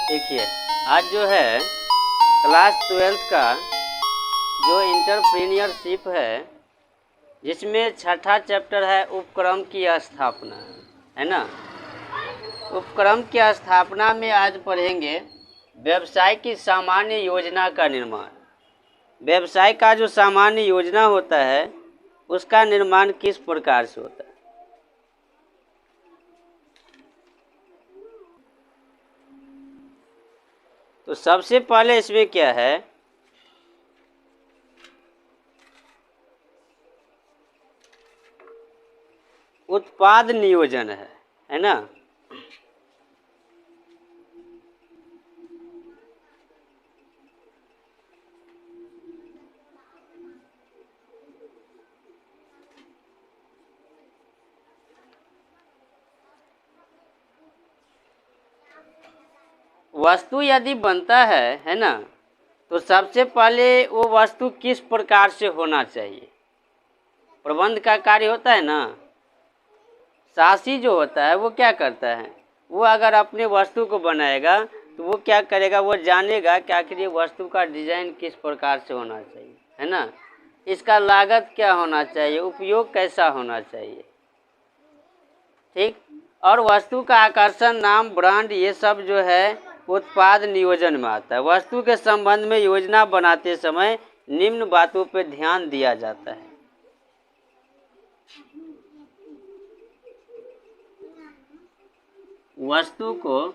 देखिए, आज जो है क्लास 12th का जो इंटरप्रेन्योरशिप है, जिसमें छठा चैप्टर है उपक्रम की स्थापना, है ना। उपक्रम की स्थापना में आज पढ़ेंगे व्यवसाय की सामान्य योजना का निर्माण। व्यवसाय का जो सामान्य योजना होता है उसका निर्माण किस प्रकार से होता है। तो सबसे पहले इसमें क्या है, उत्पाद नियोजन है ना। वस्तु यदि बनता है ना, तो सबसे पहले वो वस्तु किस प्रकार से होना चाहिए। प्रबंध का कार्य होता है ना, साहसी जो होता है वो क्या करता है, वो अगर अपने वस्तु को बनाएगा तो वो क्या करेगा, वो जानेगा कि आखिर ये वस्तु का डिजाइन किस प्रकार से होना चाहिए, है ना। इसका लागत क्या होना चाहिए, उपयोग कैसा होना चाहिए, ठीक। और वस्तु का आकर्षण, नाम, ब्रांड, ये सब जो है उत्पाद नियोजन में आता है। वस्तु के संबंध में योजना बनाते समय निम्न बातों पर ध्यान दिया जाता है। वस्तु को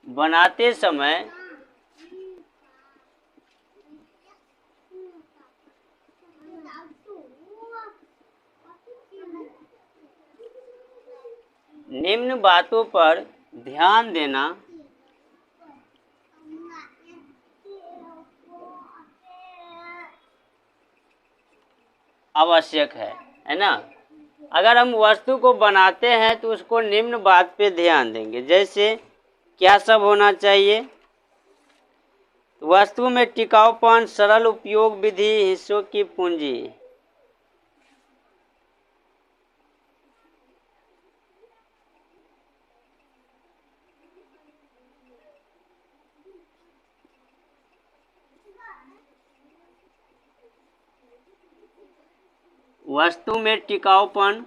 बनाते समय निम्न बातों पर ध्यान देना आवश्यक है ना। अगर हम वस्तु को बनाते हैं तो उसको निम्न बात पे ध्यान देंगे। जैसे क्या सब होना चाहिए, वस्तु में टिकाऊपन, सरल उपयोग विधि, हिस्सों की पूंजी। वस्तु में टिकाऊपन,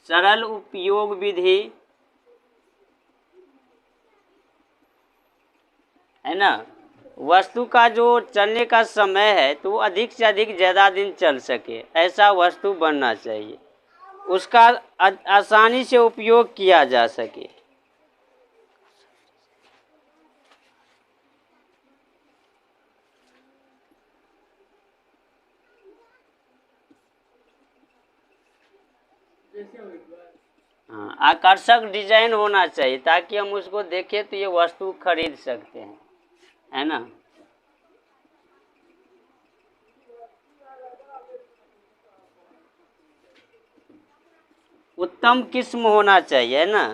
सरल उपयोग विधि, है ना। वस्तु का जो चलने का समय है तो अधिक से अधिक ज़्यादा दिन चल सके, ऐसा वस्तु बनना चाहिए। उसका आसानी से उपयोग किया जा सके। हाँ, आकर्षक डिजाइन होना चाहिए ताकि हम उसको देखें तो ये वस्तु खरीद सकते हैं, है ना। उत्तम किस्म होना चाहिए, है ना।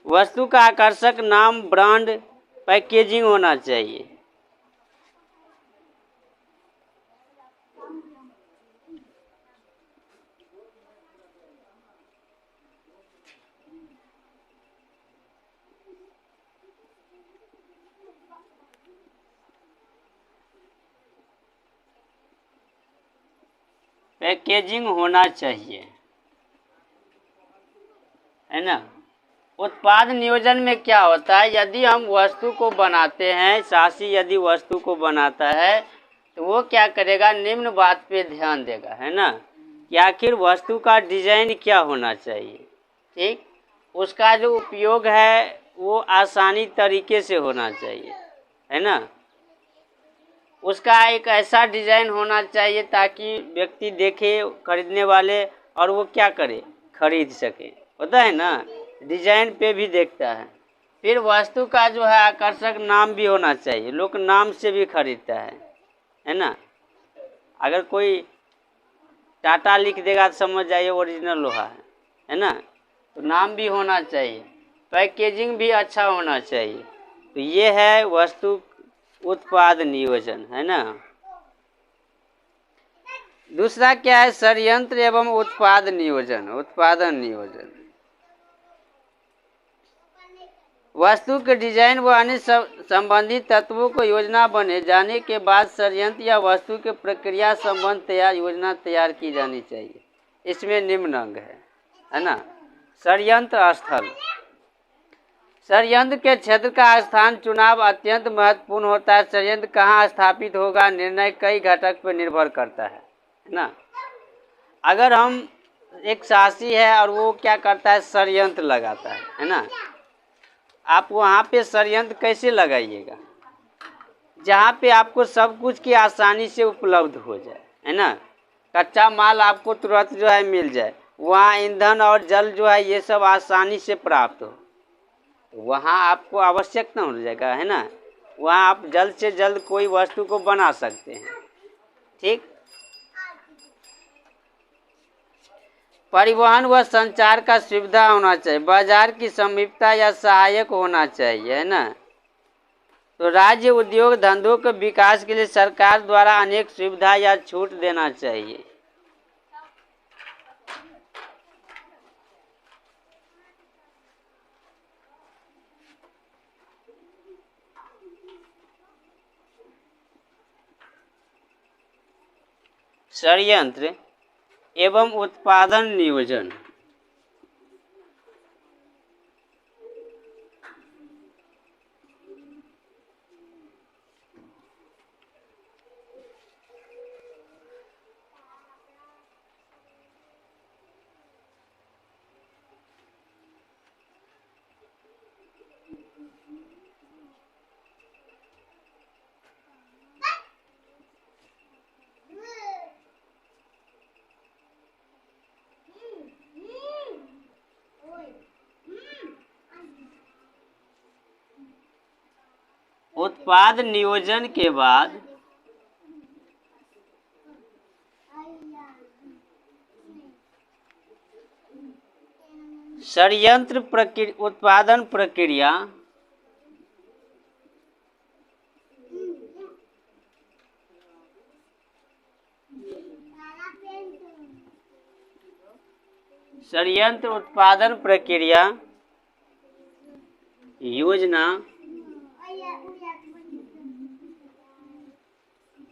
वस्तु का आकर्षक नाम, ब्रांड, पैकेजिंग होना चाहिए। पैकेजिंग होना चाहिए, है ना। उत्पाद नियोजन में क्या होता है, यदि हम वस्तु को बनाते हैं, साहसी यदि वस्तु को बनाता है तो वो क्या करेगा, निम्न बात पे ध्यान देगा, है ना, कि आखिर वस्तु का डिजाइन क्या होना चाहिए, ठीक। उसका जो उपयोग है वो आसानी तरीके से होना चाहिए, है ना। उसका एक ऐसा डिजाइन होना चाहिए ताकि व्यक्ति देखे, खरीदने वाले, और वो क्या करे, खरीद सके। होता है ना, डिजाइन पे भी देखता है। फिर वस्तु का जो है आकर्षक नाम भी होना चाहिए, लोग नाम से भी खरीदता है ना। अगर कोई टाटा लिख देगा तो समझ जाइए ओरिजिनल लोहा है ना। तो नाम भी होना चाहिए, पैकेजिंग भी अच्छा होना चाहिए। तो ये है वस्तु उत्पाद नियोजन, है ना। दूसरा क्या है, षड्यंत्र एवं उत्पाद नियोजन, उत्पादन नियोजन। वस्तु के डिजाइन व अन्य संबंधित तत्वों को योजना बने जाने के बाद षड्यंत्र या वस्तु के प्रक्रिया संबंध योजना तैयार की जानी चाहिए। इसमें निम्न अंग है ना। षड्यंत्र स्थल, षड्यंत्र के क्षेत्र का स्थान चुनाव अत्यंत महत्वपूर्ण होता है। षड्यंत्र कहाँ स्थापित होगा, निर्णय कई घटक पर निर्भर करता है ना। अगर हम एक शासी है और वो क्या करता है, षड्यंत्र लगाता है ना, आप वहाँ पे षड्यंत्र कैसे लगाइएगा, जहाँ पे आपको सब कुछ की आसानी से उपलब्ध हो जाए, है ना। कच्चा माल आपको तुरंत जो है मिल जाए, वहाँ ईंधन और जल जो है ये सब आसानी से प्राप्त हो, वहाँ आपको आवश्यक न हो जाएगा, है ना। वहाँ आप जल्द से जल्द कोई वस्तु को बना सकते हैं। ठीक। परिवहन व संचार का सुविधा होना चाहिए, बाजार की समीपता या सहायक होना चाहिए, है ना। तो राज्य उद्योग धंधों के विकास के लिए सरकार द्वारा अनेक सुविधा या छूट देना चाहिए। षड्यंत्र एवं उत्पादन नियोजन, उत्पाद नियोजन के बाद षड्यंत्र उत्पादन प्रक्रिया षड्यंत्र उत्पादन प्रक्रिया योजना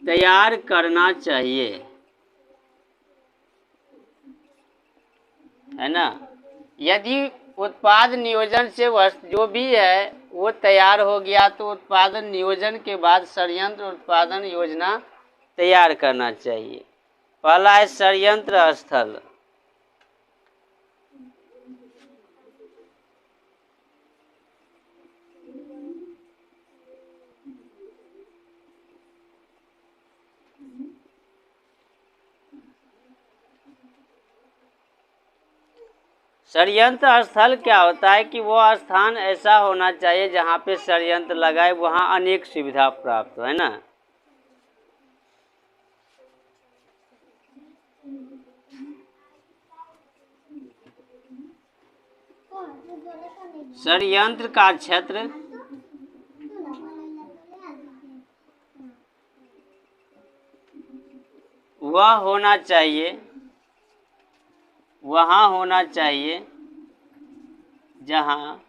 तैयार करना चाहिए, है ना। यदि उत्पाद नियोजन से वस्तु जो भी है वो तैयार हो गया तो उत्पादन नियोजन के बाद षड्यंत्र उत्पादन योजना तैयार करना चाहिए। पहला है षड्यंत्र स्थल, षड्यंत्र स्थल क्या होता है कि वो स्थान ऐसा होना चाहिए जहाँ पे षड्यंत्र लगाए, वहाँ अनेक सुविधा प्राप्त हो, है ना। षड्यंत्र का क्षेत्र वह होना चाहिए, वहाँ होना चाहिए जहाँ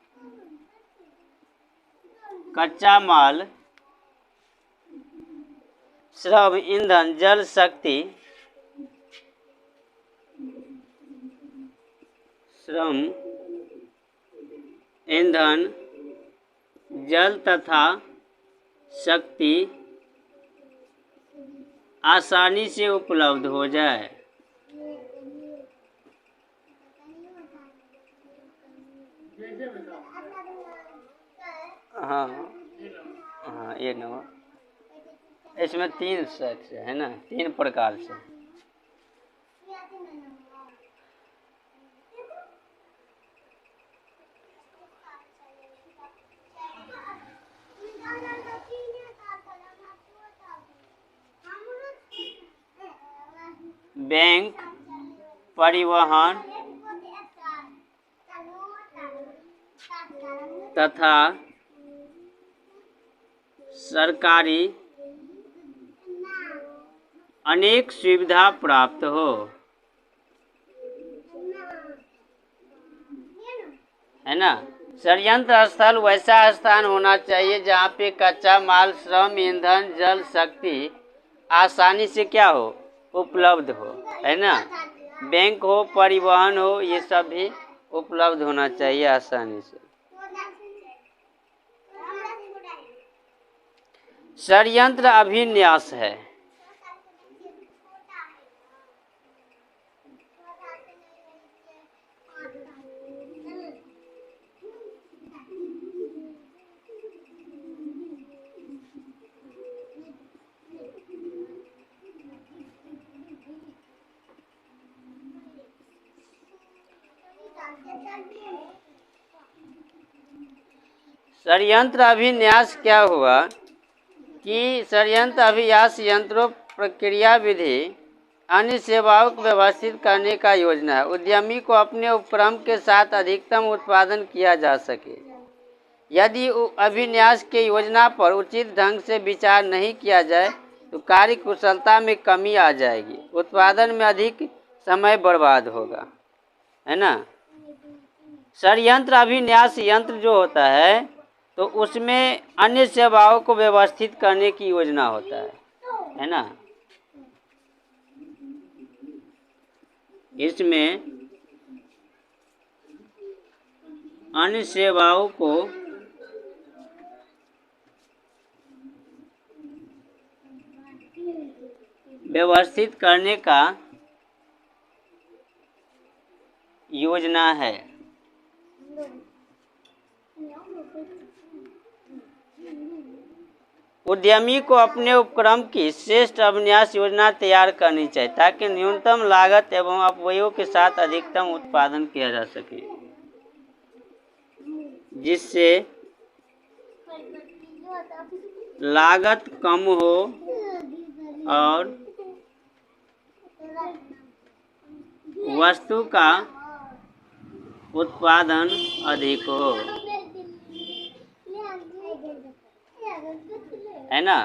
कच्चा माल, श्रम, ईंधन, जल, शक्ति, श्रम, ईंधन, जल तथा शक्ति आसानी से उपलब्ध हो जाए। हाँ हाँ, ये नंबर इसमें 3 सेट से है ना, 3 प्रकार से। बैंक, परिवहन तथा सरकारी अनेक सुविधा प्राप्त हो, है ना। षड्यंत्र स्थल वैसा स्थान होना चाहिए जहाँ पे कच्चा माल, श्रम, ईंधन, जल, शक्ति आसानी से क्या हो, उपलब्ध हो, है ना। बैंक हो, परिवहन हो, ये सब भी उपलब्ध होना चाहिए आसानी से। षड्यंत्र अभिन्यास है। षड्यंत्र अभिन्यास क्या हुआ कि षड्यंत्र अभिन्यास यंत्रों, प्रक्रिया, विधि, अन्य सेवाओं को व्यवस्थित करने का योजना है। उद्यमी को अपने उपक्रम के साथ अधिकतम उत्पादन किया जा सके। यदि अभिन्यास के योजना पर उचित ढंग से विचार नहीं किया जाए तो कार्य कुशलता में कमी आ जाएगी, उत्पादन में अधिक समय बर्बाद होगा, है ना। षड्यंत्र अभिन्यास यंत्र जो होता है तो उसमें अन्य सेवाओं को व्यवस्थित करने की योजना होता है ना। इसमें अन्य सेवाओं को व्यवस्थित करने का योजना है। उद्यमी को अपने उपक्रम की श्रेष्ठ अभिन्यास योजना तैयार करनी चाहिए ताकि न्यूनतम लागत एवं अपव्ययों के साथ अधिकतम उत्पादन किया जा सके, जिससे लागत कम हो और वस्तु का उत्पादन अधिक हो, है ना।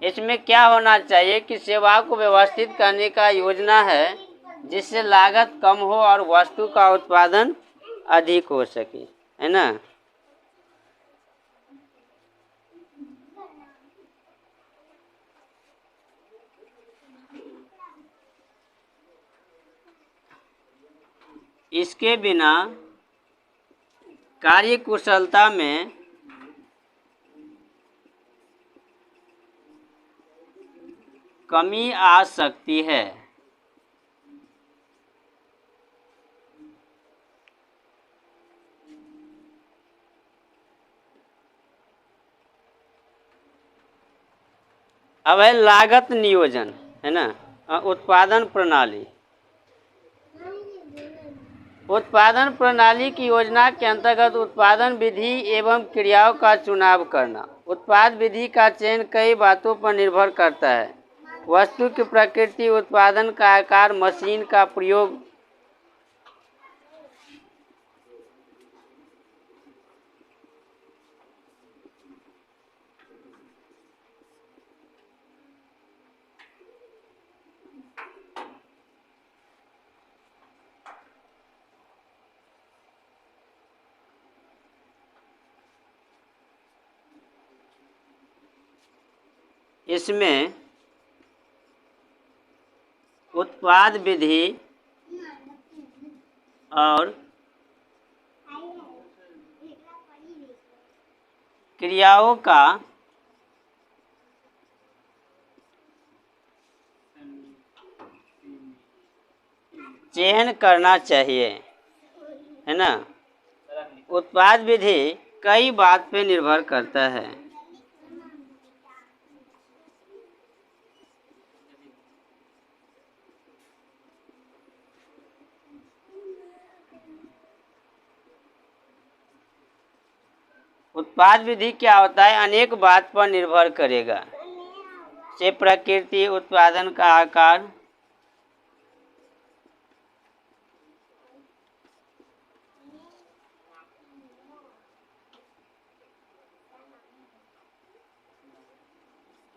इसमें क्या होना चाहिए कि सेवा को व्यवस्थित करने का योजना है जिससे लागत कम हो और वस्तु का उत्पादन अधिक हो सके, है ना। इसके बिना कार्य कुशलता में कमी आ सकती है। अब है लागत नियोजन, है ना। उत्पादन प्रणाली। उत्पादन प्रणाली की योजना के अंतर्गत उत्पादन विधि एवं क्रियाओं का चुनाव करना। उत्पाद विधि का चयन कई बातों पर निर्भर करता है। वस्तु की प्रकृति, उत्पादन का आकार, मशीन का प्रयोग, इसमें उत्पाद विधि और क्रियाओं का चयन करना चाहिए, है ना। उत्पाद विधि कई बात पे निर्भर करता है। उत्पाद विधि क्या होता है, अनेक बात पर निर्भर करेगा, से प्रकृति, उत्पादन का आकार,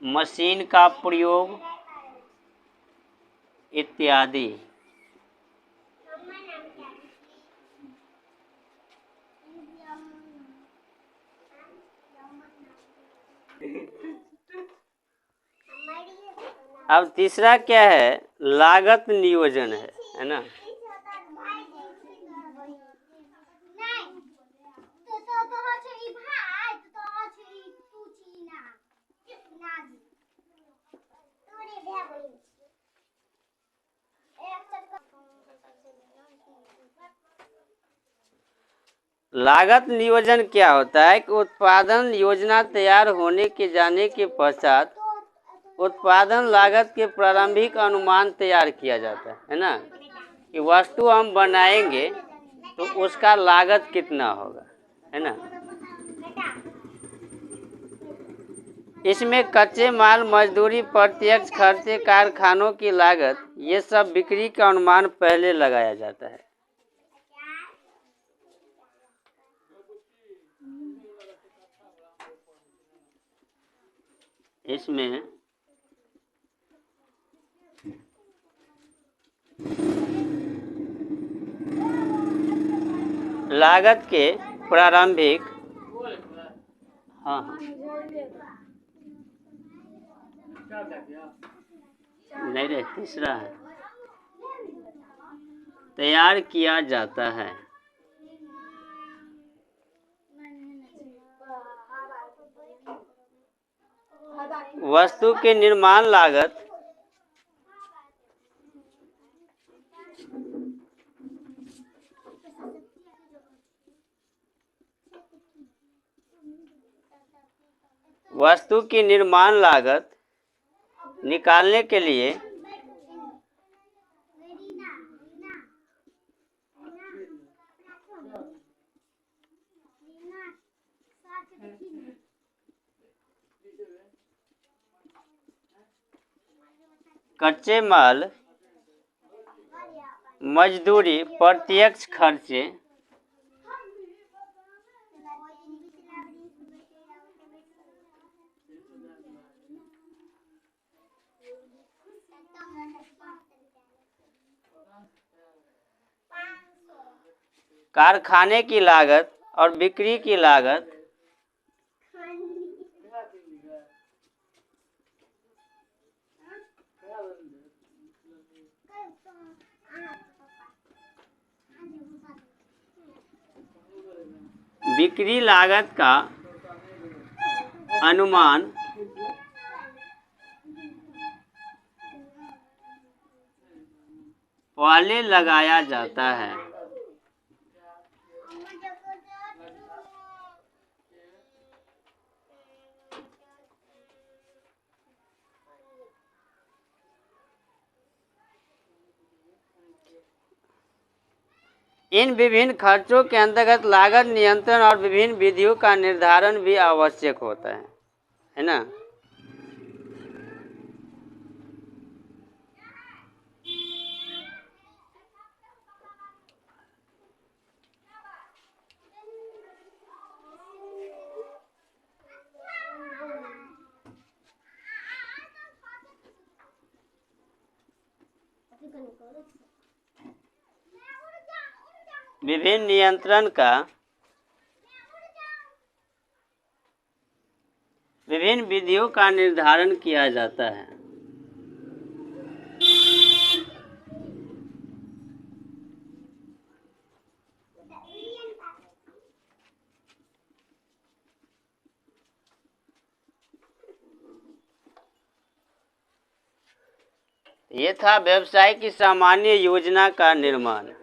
मशीन का प्रयोग, इत्यादि। अब तीसरा क्या है? लागत नियोजन है ना। लागत नियोजन क्या होता है कि उत्पादन योजना तैयार होने के जाने के पश्चात उत्पादन लागत के प्रारंभिक अनुमान तैयार किया जाता है ना, कि वस्तु हम बनाएंगे तो उसका लागत कितना होगा, है ना। इसमें कच्चे माल, मजदूरी, प्रत्यक्ष खर्चे, कारखानों की लागत, ये सब बिक्री का अनुमान पहले लगाया जाता है। इसमें लागत के प्रारंभिक, हाँ नहीं रे, तीसरा है, तैयार किया जाता है। वस्तु के निर्माण लागत वस्तु की निर्माण लागत निकालने के लिए कच्चे माल, मजदूरी, प्रत्यक्ष खर्चे, कारखाने की लागत और बिक्री की लागत बिक्री लागत का अनुमान पहले लगाया जाता है। इन विभिन्न खर्चों के अंतर्गत लागत नियंत्रण और विभिन्न विधियों का निर्धारण भी आवश्यक होता है ना। विभिन्न नियंत्रण का विभिन्न विधियों का निर्धारण किया जाता है। ये था व्यवसाय की सामान्य योजना का निर्माण।